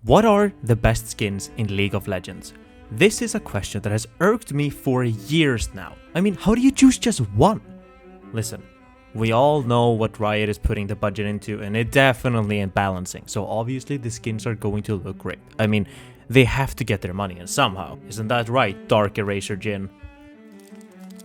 What are the best skins in League of Legends? This is a question that has irked me for years now. I mean, how do you choose just one? Listen, we all know what Riot is putting the budget into, and it definitely ain't balancing, so obviously the skins are going to look great. I mean, they have to get their money in somehow. Isn't that right, Dark Eraser Jin?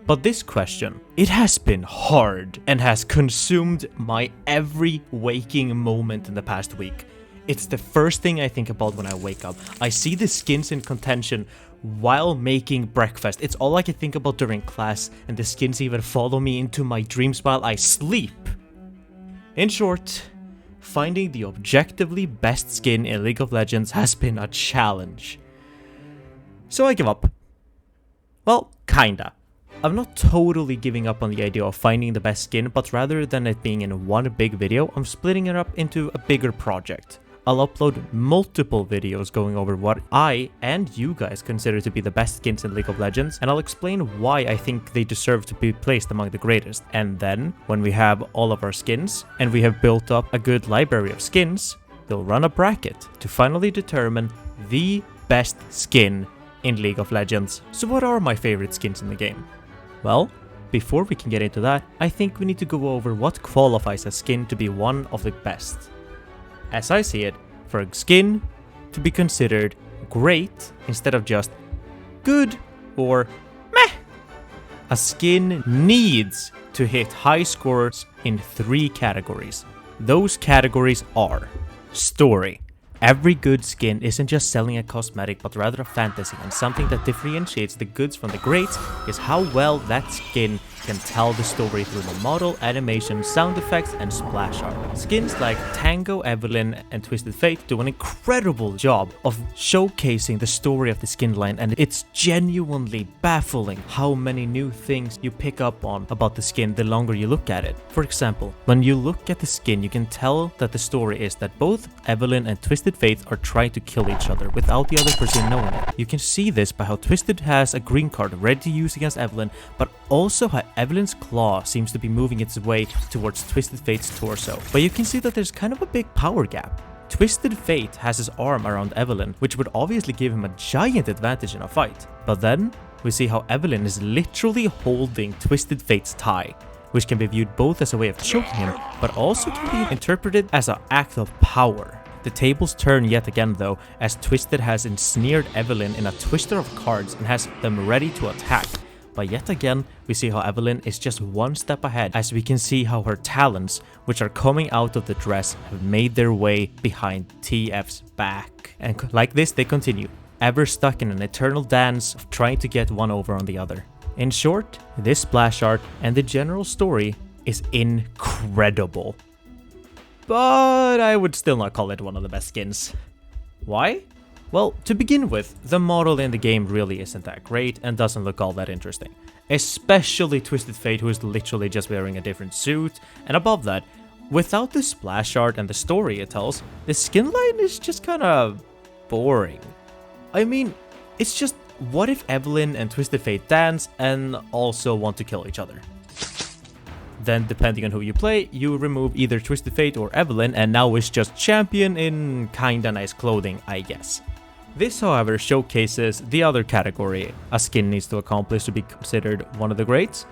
But this question, it has been hard and has consumed my every waking moment in the past week. It's the first thing I think about when I wake up. I see the skins in contention while making breakfast. It's all I can think about during class, and the skins even follow me into my dreams while I sleep. In short, finding the objectively best skin in League of Legends has been a challenge. So I give up. Well, kinda. I'm not totally giving up on the idea of finding the best skin, but rather than it being in one big video, I'm splitting it up into a bigger project. I'll upload multiple videos going over what I and you guys consider to be the best skins in League of Legends, and I'll explain why I think they deserve to be placed among the greatest. And then, when we have all of our skins, and we have built up a good library of skins, we'll run a bracket to finally determine the best skin in League of Legends. So what are my favorite skins in the game? Well, before we can get into that, I think we need to go over what qualifies a skin to be one of the best. As I see it, for a skin to be considered great instead of just good or meh, a skin needs to hit high scores in 3 categories. Those categories are story. Every good skin isn't just selling a cosmetic, but rather a fantasy, and something that differentiates the goods from the greats is how well that skin can tell the story through the model, animation, sound effects, and splash art. Skins like Tango, Evelynn, and Twisted Fate do an incredible job of showcasing the story of the skin line, and it's genuinely baffling how many new things you pick up on about the skin the longer you look at it. For example, when you look at the skin, you can tell that the story is that both Evelynn and Twisted Fate are trying to kill each other without the other person knowing it. You can see this by how Twisted has a green card ready to use against Evelynn, but also how Evelynn's claw seems to be moving its way towards Twisted Fate's torso. But you can see that there's kind of a big power gap. Twisted Fate has his arm around Evelynn, which would obviously give him a giant advantage in a fight. But then, we see how Evelynn is literally holding Twisted Fate's tie, which can be viewed both as a way of choking him, but also can be interpreted as an act of power. The tables turn yet again though, as Twisted has ensnared Evelynn in a twister of cards and has them ready to attack. But yet again, we see how Evelynn is just one step ahead, as we can see how her talons, which are coming out of the dress, have made their way behind TF's back. And like this they continue, ever stuck in an eternal dance of trying to get one over on the other. In short, this splash art and the general story is incredible. But I would still not call it one of the best skins. Why? Well, to begin with, the model in the game really isn't that great and doesn't look all that interesting. Especially Twisted Fate, who is literally just wearing a different suit, and above that, without the splash art and the story it tells, the skin line is just kinda boring. I mean, it's just, what if Evelynn and Twisted Fate dance and also want to kill each other? Then, depending on who you play, you remove either Twisted Fate or Evelynn, and now it's just champion in kinda nice clothing, I guess. This, however, showcases the other category a skin needs to accomplish to be considered one of the greats.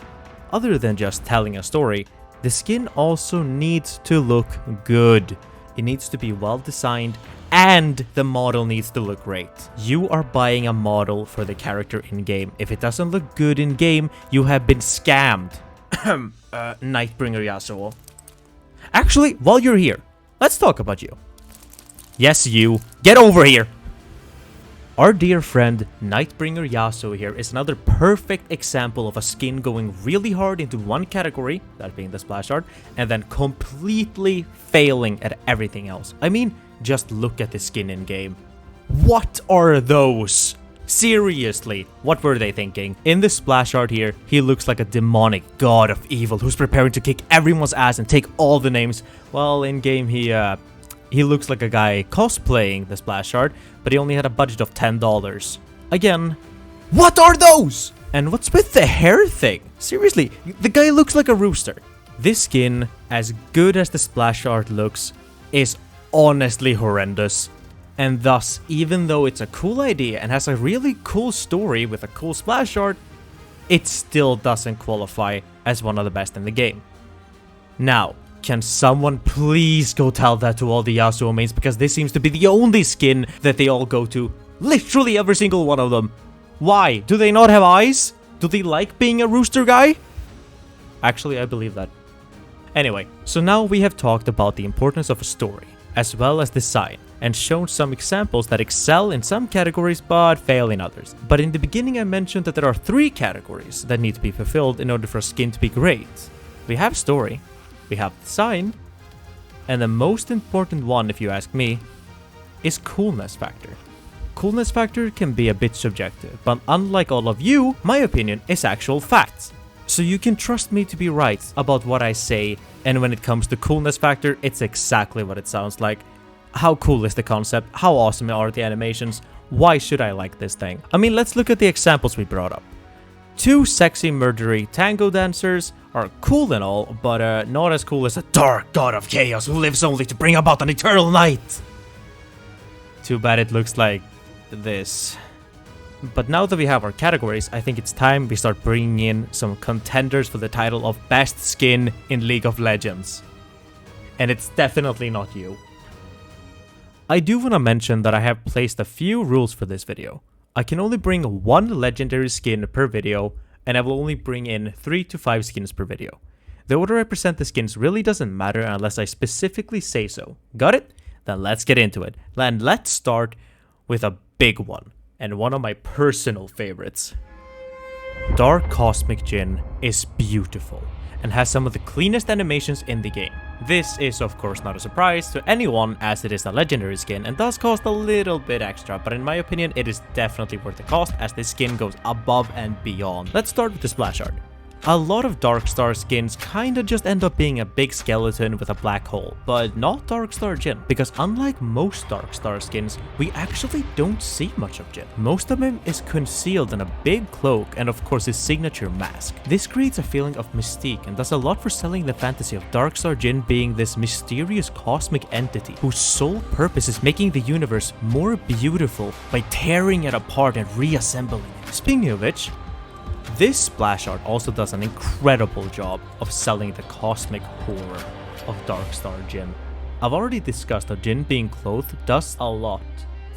Other than just telling a story, the skin also needs to look good. It needs to be well designed, and the model needs to look great. You are buying a model for the character in-game. If it doesn't look good in-game, you have been scammed. Nightbringer Yasuo. Actually, while you're here, let's talk about you. Yes, you. Get over here! Our dear friend Nightbringer Yasuo here is another perfect example of a skin going really hard into one category, that being the splash art, and then completely failing at everything else. I mean, just look at the skin in game. What are those? Seriously, what were they thinking? In the splash art here, he looks like a demonic god of evil who's preparing to kick everyone's ass and take all the names. Well, in game he looks like a guy cosplaying the splash art, but he only had a budget of $10. Again, what are those? And what's with the hair thing? Seriously, the guy looks like a rooster. This skin, as good as the splash art looks, is honestly horrendous. And thus, even though it's a cool idea and has a really cool story with a cool splash art, it still doesn't qualify as one of the best in the game. Now, can someone please go tell that to all the Yasuo mains, because this seems to be the only skin that they all go to. Literally every single one of them. Why? Do they not have eyes? Do they like being a rooster guy? Actually, I believe that. Anyway, so now we have talked about the importance of a story, as well as design, and shown some examples that excel in some categories but fail in others. But in the beginning I mentioned that there are 3 categories that need to be fulfilled in order for a skin to be great. We have story, we have design, and the most important one, if you ask me, is coolness factor. Coolness factor can be a bit subjective, but unlike all of you, my opinion is actual facts. So you can trust me to be right about what I say, and when it comes to coolness factor, it's exactly what it sounds like. How cool is the concept? How awesome are the animations? Why should I like this thing? I mean, let's look at the examples we brought up. 2 sexy murdery tango dancers are cool and all, but not as cool as a dark god of chaos who lives only to bring about an eternal night. Too bad it looks like this. But now that we have our categories, I think it's time we start bringing in some contenders for the title of best skin in League of Legends. And it's definitely not you. I do want to mention that I have placed a few rules for this video. I can only bring 1 legendary skin per video, and I will only bring in 3 to 5 skins per video. The order I present the skins really doesn't matter unless I specifically say so. Got it? Then let's get into it. And let's start with a big one, and one of my personal favorites. Dark Cosmic Jhin is beautiful and has some of the cleanest animations in the game. This is of course not a surprise to anyone, as it is a legendary skin and does cost a little bit extra, but in my opinion it is definitely worth the cost as this skin goes above and beyond. Let's start with the splash art. A lot of Darkstar skins kinda just end up being a big skeleton with a black hole, but not Darkstar Jhin, because unlike most Darkstar skins, we actually don't see much of Jhin. Most of him is concealed in a big cloak and of course his signature mask. This creates a feeling of mystique and does a lot for selling the fantasy of Darkstar Jhin being this mysterious cosmic entity whose sole purpose is making the universe more beautiful by tearing it apart and reassembling it. Speaking of which, this splash art also does an incredible job of selling the cosmic horror of Darkstar Jhin. I've already discussed how Jhin being clothed does a lot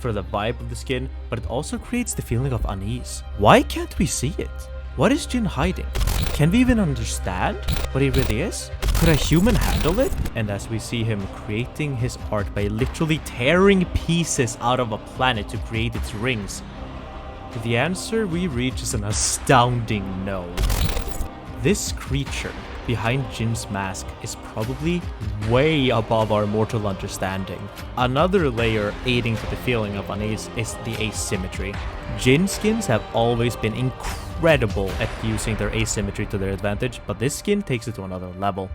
for the vibe of the skin, but it also creates the feeling of unease. Why can't we see it? What is Jhin hiding? Can we even understand what he really is? Could a human handle it? And as we see him creating his art by literally tearing pieces out of a planet to create its rings, the answer we reach is an astounding no. This creature behind Jhin's mask is probably way above our mortal understanding. Another layer aiding to the feeling of unease is the asymmetry. Jhin skins have always been incredible at using their asymmetry to their advantage, but this skin takes it to another level.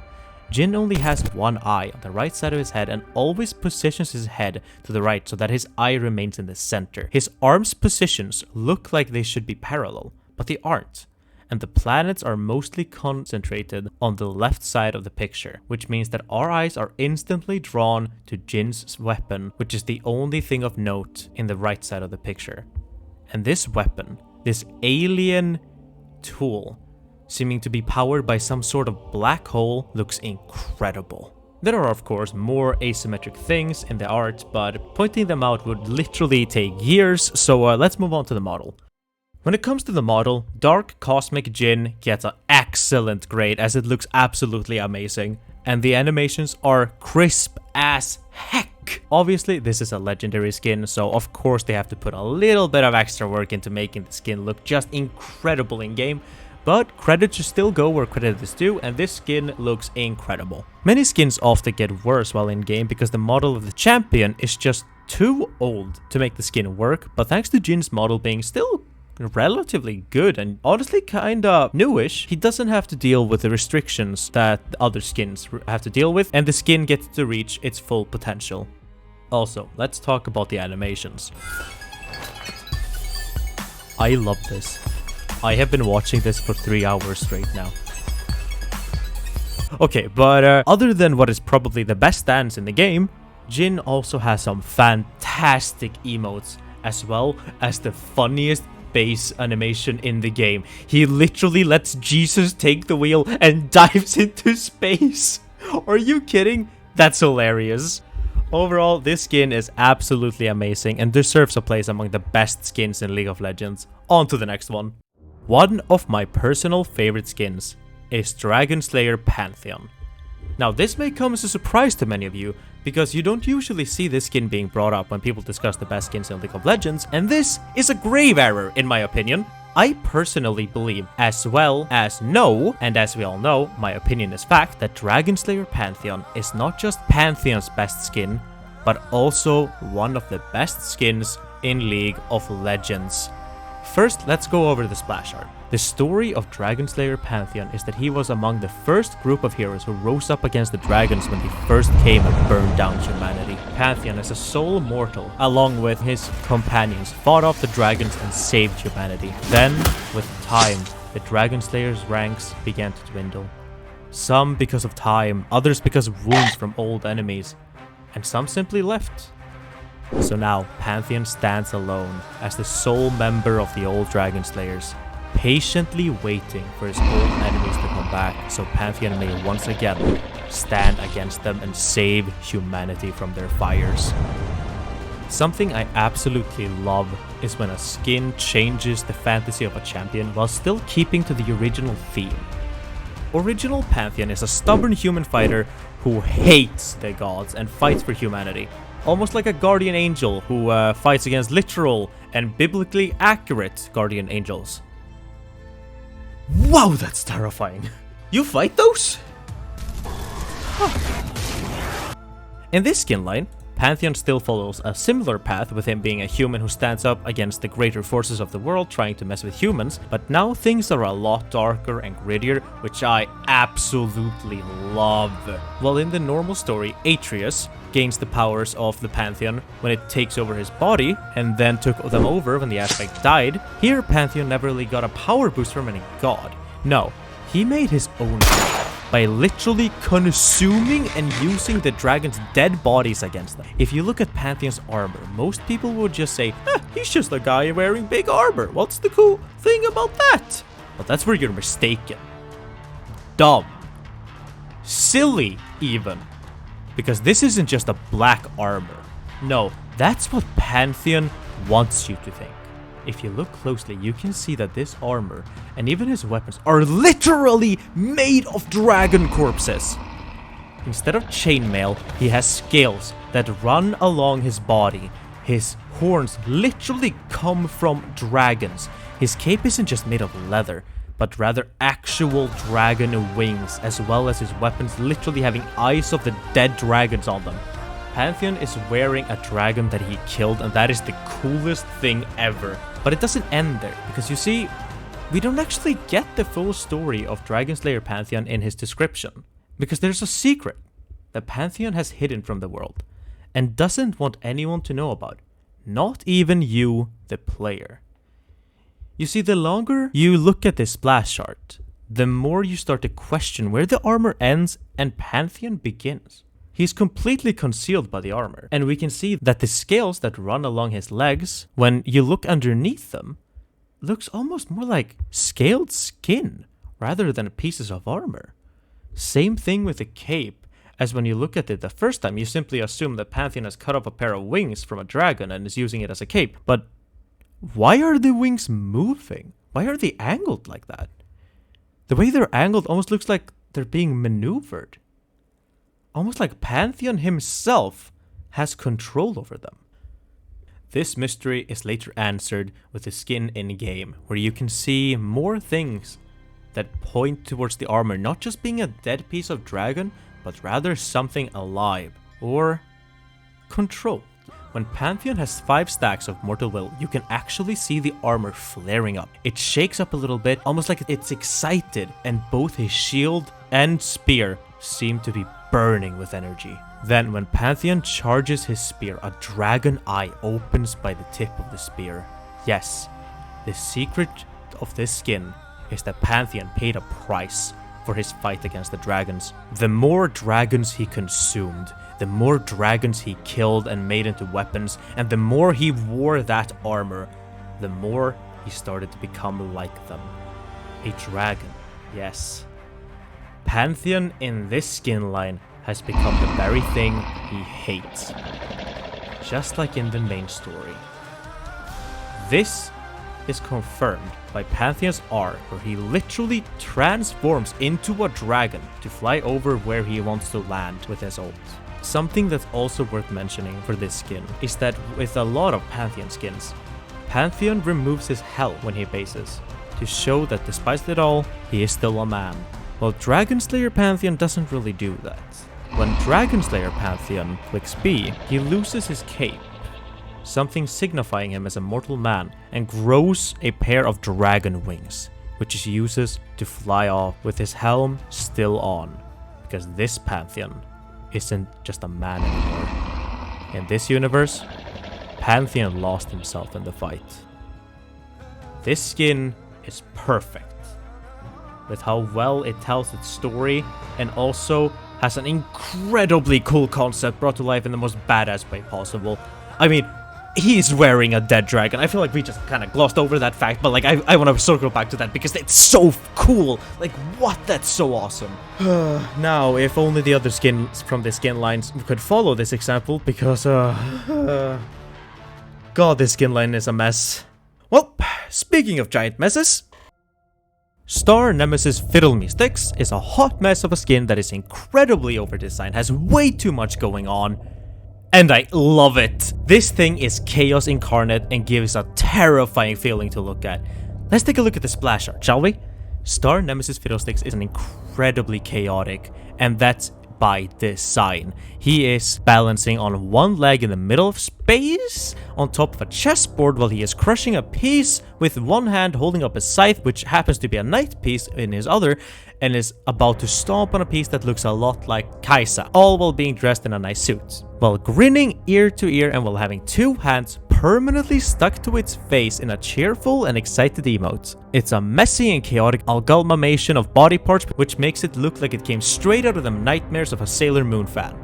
Jhin only has 1 eye on the right side of his head and always positions his head to the right so that his eye remains in the center. His arms' positions look like they should be parallel, but they aren't. And the planets are mostly concentrated on the left side of the picture, which means that our eyes are instantly drawn to Jhin's weapon, which is the only thing of note in the right side of the picture. And this weapon, this alien tool, seeming to be powered by some sort of black hole, looks incredible. There are of course more asymmetric things in the art, but pointing them out would literally take years, so let's move on to the model. When it comes to the model, Dark Cosmic Jhin gets an excellent grade as it looks absolutely amazing, and the animations are crisp as heck. Obviously this is a legendary skin, so of course they have to put a little bit of extra work into making the skin look just incredible in game, but credit should still go where credit is due, and this skin looks incredible. Many skins often get worse while in game because the model of the champion is just too old to make the skin work, but thanks to Jhin's model being still relatively good and honestly kinda newish, he doesn't have to deal with the restrictions that other skins have to deal with, and the skin gets to reach its full potential. Also, let's talk about the animations. I love this. I have been watching this for 3 hours straight now. Okay, but other than what is probably the best dance in the game, Jin also has some fantastic emotes, as well as the funniest base animation in the game. He literally lets Jesus take the wheel and dives into space. Are you kidding? That's hilarious. Overall, this skin is absolutely amazing and deserves a place among the best skins in League of Legends. On to the next one. One of my personal favorite skins is Dragon Slayer Pantheon. Now, this may come as a surprise to many of you, because you don't usually see this skin being brought up when people discuss the best skins in League of Legends, and this is a grave error in my opinion. I personally believe, as well as know, and as we all know, my opinion is fact, that Dragon Slayer Pantheon is not just Pantheon's best skin, but also one of the best skins in League of Legends. First, let's go over the splash art. The story of Dragon Slayer Pantheon is that he was among the first group of heroes who rose up against the dragons when they first came and burned down humanity. Pantheon, as a sole mortal, along with his companions, fought off the dragons and saved humanity. Then, with time, the Dragon Slayer's ranks began to dwindle. Some because of time, others because of wounds from old enemies, and some simply left. So now, Pantheon stands alone as the sole member of the old Dragon Slayers, patiently waiting for his old enemies to come back so Pantheon may once again stand against them and save humanity from their fires. Something I absolutely love is when a skin changes the fantasy of a champion while still keeping to the original theme. Original Pantheon is a stubborn human fighter who hates the gods and fights for humanity. Almost like a guardian angel who fights against literal and biblically accurate guardian angels. Wow, that's terrifying. You fight those? Huh. In this skin line, Pantheon still follows a similar path, with him being a human who stands up against the greater forces of the world trying to mess with humans, but now things are a lot darker and grittier, which I absolutely love. While in the normal story, Atreus gains the powers of the Pantheon when it takes over his body, and then took them over when the aspect died, here Pantheon never really got a power boost from any god. No, he made his own power by literally consuming and using the dragon's dead bodies against them. If you look at Pantheon's armor, most people would just say, he's just a guy wearing big armor. What's the cool thing about that? But that's where you're mistaken. Dumb. Silly, even. Because this isn't just a black armor. No, that's what Pantheon wants you to think. If you look closely, you can see that this armor, and even his weapons, are literally made of dragon corpses. Instead of chainmail, he has scales that run along his body. His horns literally come from dragons. His cape isn't just made of leather, but rather actual dragon wings, as well as his weapons literally having eyes of the dead dragons on them. Pantheon is wearing a dragon that he killed, and that is the coolest thing ever. But it doesn't end there, because you see, we don't actually get the full story of Dragon Slayer Pantheon in his description, because there's a secret that Pantheon has hidden from the world, and doesn't want anyone to know about, not even you, the player. You see, the longer you look at this splash art, the more you start to question where the armor ends and Pantheon begins. He's completely concealed by the armor, and we can see that the scales that run along his legs, when you look underneath them, looks almost more like scaled skin rather than pieces of armor. Same thing with the cape, as when you look at it the first time, you simply assume that Pantheon has cut off a pair of wings from a dragon and is using it as a cape. But why are the wings moving? Why are they angled like that? The way they're angled almost looks like they're being maneuvered. Almost like Pantheon himself has control over them. This mystery is later answered with the skin in-game, where you can see more things that point towards the armor not just being a dead piece of dragon, but rather something alive, or controlled. When Pantheon has 5 stacks of Mortal Will, you can actually see the armor flaring up. It shakes up a little bit, almost like it's excited, and both his shield and spear seem to be burning with energy. Then, when Pantheon charges his spear, a dragon eye opens by the tip of the spear. Yes, the secret of this skin is that Pantheon paid a price for his fight against the dragons. The more dragons he consumed, the more dragons he killed and made into weapons, and the more he wore that armor, the more he started to become like them. A dragon, yes. Pantheon in this skin line has become the very thing he hates. Just like in the main story. This is confirmed by Pantheon's arc, where he literally transforms into a dragon to fly over where he wants to land with his ult. Something that's also worth mentioning for this skin is that with a lot of Pantheon skins, Pantheon removes his helm when he bases, to show that despite it all, he is still a man. While Dragonslayer Pantheon doesn't really do that. When Dragonslayer Pantheon clicks B, he loses his cape, something signifying him as a mortal man, and grows a pair of dragon wings, which he uses to fly off with his helm still on, because this Pantheon isn't just a man anymore. In this universe, Pantheon lost himself in the fight. This skin is perfect, with how well it tells its story, and also has an incredibly cool concept brought to life in the most badass way possible. I mean, he's wearing a dead dragon. I feel like we just kind of glossed over that fact, but like I want to circle back to that because it's so cool. Like, what? That's so awesome. Now, if only the other skins from the skin lines could follow this example, because God, this skin line is a mess. Well, speaking of giant messes, Star Nemesis Fiddlesticks is a hot mess of a skin that is incredibly over-designed, has way too much going on, and I love it. This thing is chaos incarnate and gives a terrifying feeling to look at. Let's take a look at the splash art, shall we? Star Nemesis Fiddlesticks is an incredibly chaotic, and that's by design. He is balancing on one leg in the middle of space on top of a chessboard while he is crushing a piece with one hand, holding up a scythe which happens to be a knight piece in his other, and is about to stomp on a piece that looks a lot like Kaisa, all while being dressed in a nice suit, while grinning ear to ear and while having two hands permanently stuck to its face in a cheerful and excited emote. It's a messy and chaotic amalgamation of body parts, which makes it look like it came straight out of the nightmares of a Sailor Moon fan.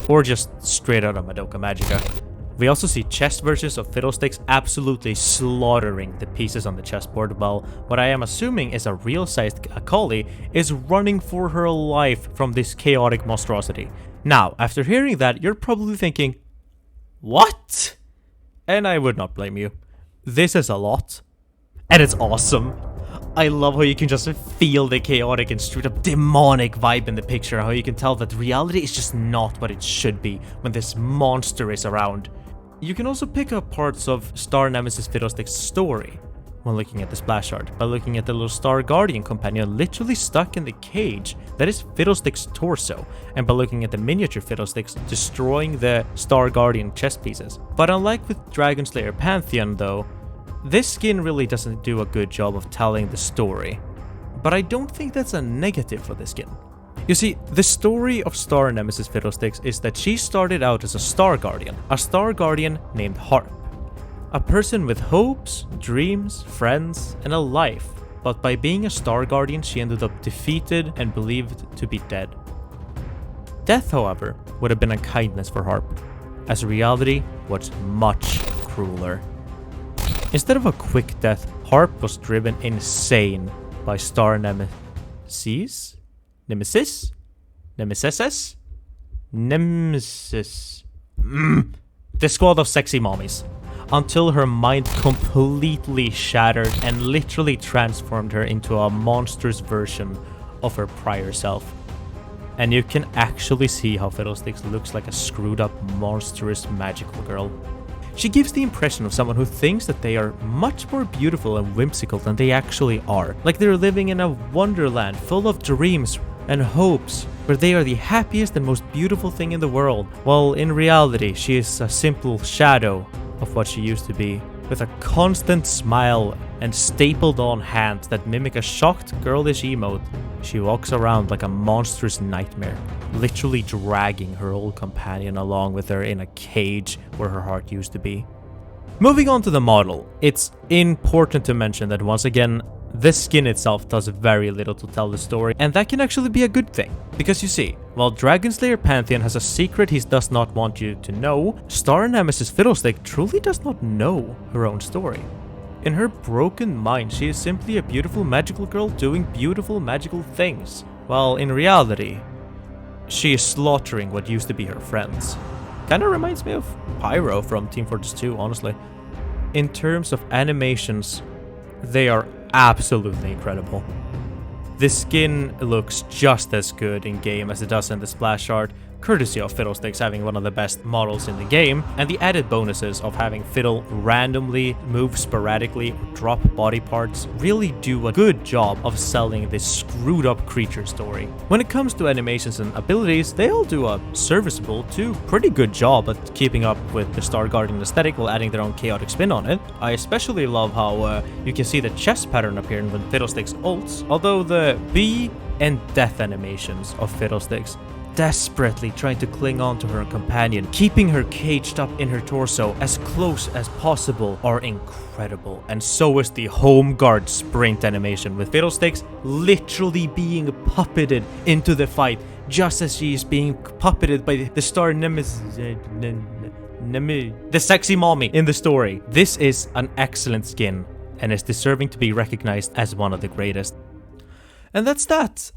Or just straight out of Madoka Magica. We also see chess versions of Fiddlesticks absolutely slaughtering the pieces on the chessboard, while what I am assuming is a real-sized Akali is running for her life from this chaotic monstrosity. Now, after hearing that, you're probably thinking, what? And I would not blame you. This is a lot. And it's awesome. I love how you can just feel the chaotic and straight up demonic vibe in the picture, how you can tell that reality is just not what it should be when this monster is around. You can also pick up parts of Star Nemesis Fiddlesticks' story when looking at the splash art, by looking at the little Star Guardian companion literally stuck in the cage that is Fiddlesticks' torso, and by looking at the miniature Fiddlesticks destroying the Star Guardian chess pieces. But unlike with Dragonslayer Pantheon though, this skin really doesn't do a good job of telling the story. But I don't think that's a negative for this skin. You see, the story of Star Nemesis Fiddlesticks is that she started out as a Star Guardian named Harp. A person with hopes, dreams, friends, and a life, but by being a Star Guardian she ended up defeated and believed to be dead. Death, however, would have been a kindness for Harp, as reality was much crueler. Instead of a quick death, Harp was driven insane by Star Nemesis? Nemesis? Nemesis? Nemesis. The squad of sexy mommies. Until her mind completely shattered and literally transformed her into a monstrous version of her prior self. And you can actually see how Fiddlesticks looks like a screwed up, monstrous, magical girl. She gives the impression of someone who thinks that they are much more beautiful and whimsical than they actually are. Like they're living in a wonderland full of dreams and hopes, where they are the happiest and most beautiful thing in the world, while in reality she is a simple shadow of what she used to be, with a constant smile and stapled on hands that mimic a shocked girlish emote. She walks around like a monstrous nightmare, literally dragging her old companion along with her in a cage where her heart used to be. Moving on to the model, it's important to mention that once again, this skin itself does very little to tell the story, and that can actually be a good thing. Because you see, while Dragon Slayer Pantheon has a secret he does not want you to know, Star Nemesis Fiddlestick truly does not know her own story. In her broken mind, she is simply a beautiful magical girl doing beautiful magical things, while in reality, she is slaughtering what used to be her friends. Kinda reminds me of Pyro from Team Fortress 2, honestly. In terms of animations, they are absolutely incredible. The skin looks just as good in game as it does in the splash art, courtesy of Fiddlesticks having one of the best models in the game, and the added bonuses of having Fiddle randomly move sporadically or drop body parts really do a good job of selling this screwed up creature story. When it comes to animations and abilities, they all do a serviceable to pretty good job at keeping up with the Star Guardian aesthetic while adding their own chaotic spin on it. I especially love how you can see the chest pattern appearing when Fiddlesticks ults, although the bee and death animations of Fiddlesticks desperately trying to cling on to her companion, keeping her caged up in her torso as close as possible, are incredible. And so is the home guard sprint animation, with Fiddlesticks literally being puppeted into the fight, just as she is being puppeted by the Star Nemesis, the sexy mommy in the story. This is an excellent skin, and is deserving to be recognized as one of the greatest. And that's that.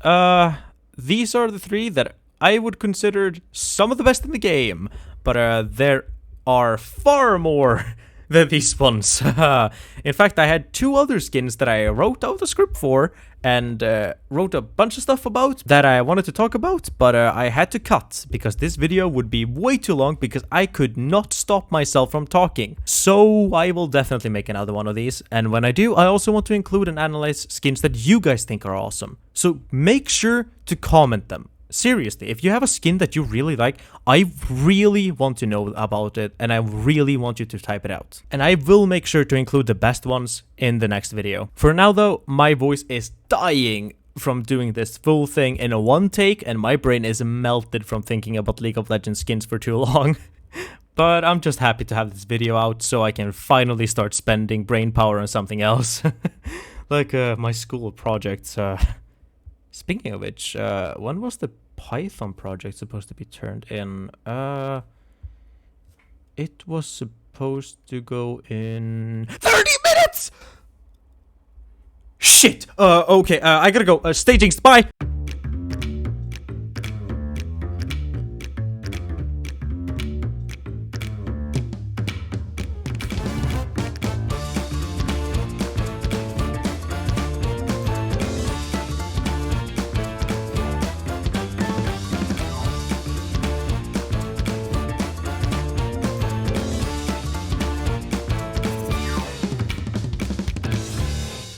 These are the three that I would consider some of the best in the game, but there are far more than these ones. In fact, I had two other skins that I wrote out a script for and wrote a bunch of stuff about that I wanted to talk about, but I had to cut because this video would be way too long because I could not stop myself from talking. So I will definitely make another one of these, and when I do, I also want to include and analyze skins that you guys think are awesome. So make sure to comment them. Seriously, if you have a skin that you really like, I really want to know about it, and I really want you to type it out. And I will make sure to include the best ones in the next video. For now though, my voice is dying from doing this full thing in a one take, and my brain is melted from thinking about League of Legends skins for too long. But I'm just happy to have this video out so I can finally start spending brain power on something else. Like my school projects. Speaking of which, when was the Python project supposed to be turned in? It was supposed to go in 30 minutes! Shit! Okay, I gotta go. Staging, bye!